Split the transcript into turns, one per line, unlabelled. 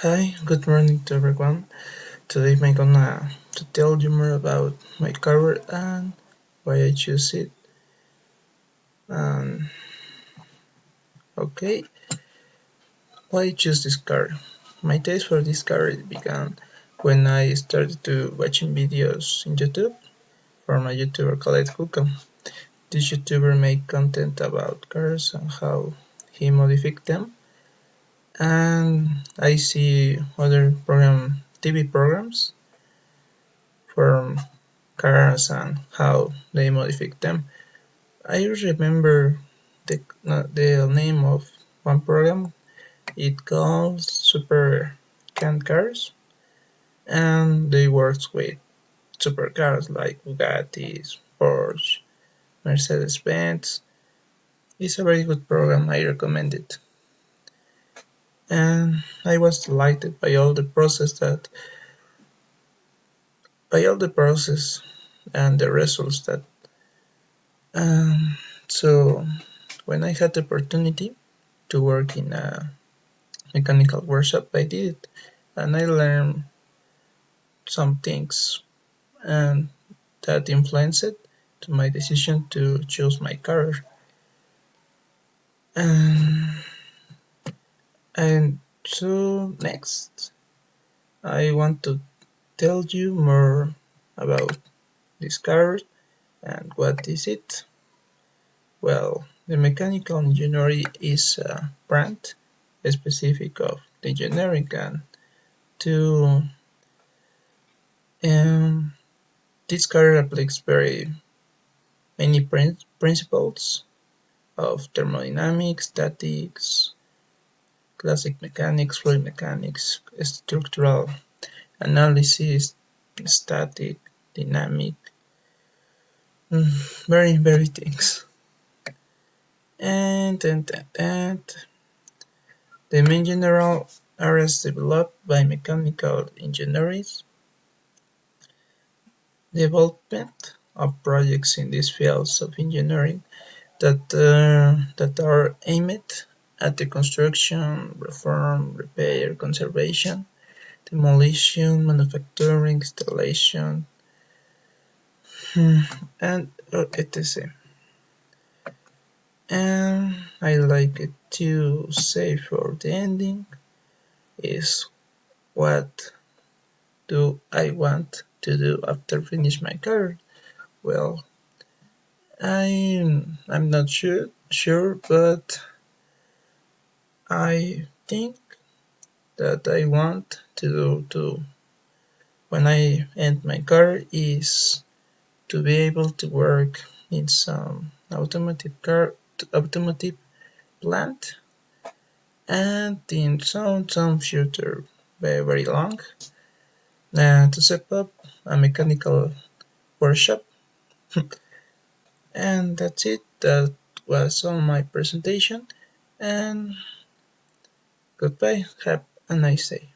Hi, good morning to everyone. Today I'm gonna to tell you more about my career and why I choose it. And okay, why I choose this career? My taste for this career began when I started to watching videos in YouTube from a YouTuber called Hukum. This YouTuber made content about cars and how he modified them. And I see other TV programs from cars and how they modify them. I remember the name of one program. It calls Super Can Cars, and they work with supercars like Bugattis, Porsche, Mercedes-Benz. It's a very good program. I recommend it, and I was delighted by all the process and the results that. Um, so when I had the opportunity to work in a mechanical workshop, I did it, and I learned some things, and that influenced to my decision to choose my career. And, and so next, I want to tell you more about this career and what is it. Well, the mechanical engineering is a branch specific of the engineering and to um, this career applies very many principles of thermodynamics, statics, classic mechanics, fluid mechanics, structural analysis, static, dynamic, very things. And the main general areas developed by mechanical engineers, development of projects in these fields of engineering that are aimed at the construction, reform, repair, conservation, demolition, manufacturing, installation, and etc. And I like it to say for the ending is what do I want to do after finish my career? Well, I'm not sure, but I think that I want to do to when I end my career is to be able to work in some automotive plant and in some future very long to set up a mechanical workshop. And that's it. That was all my presentation, and goodbye. Have a nice day.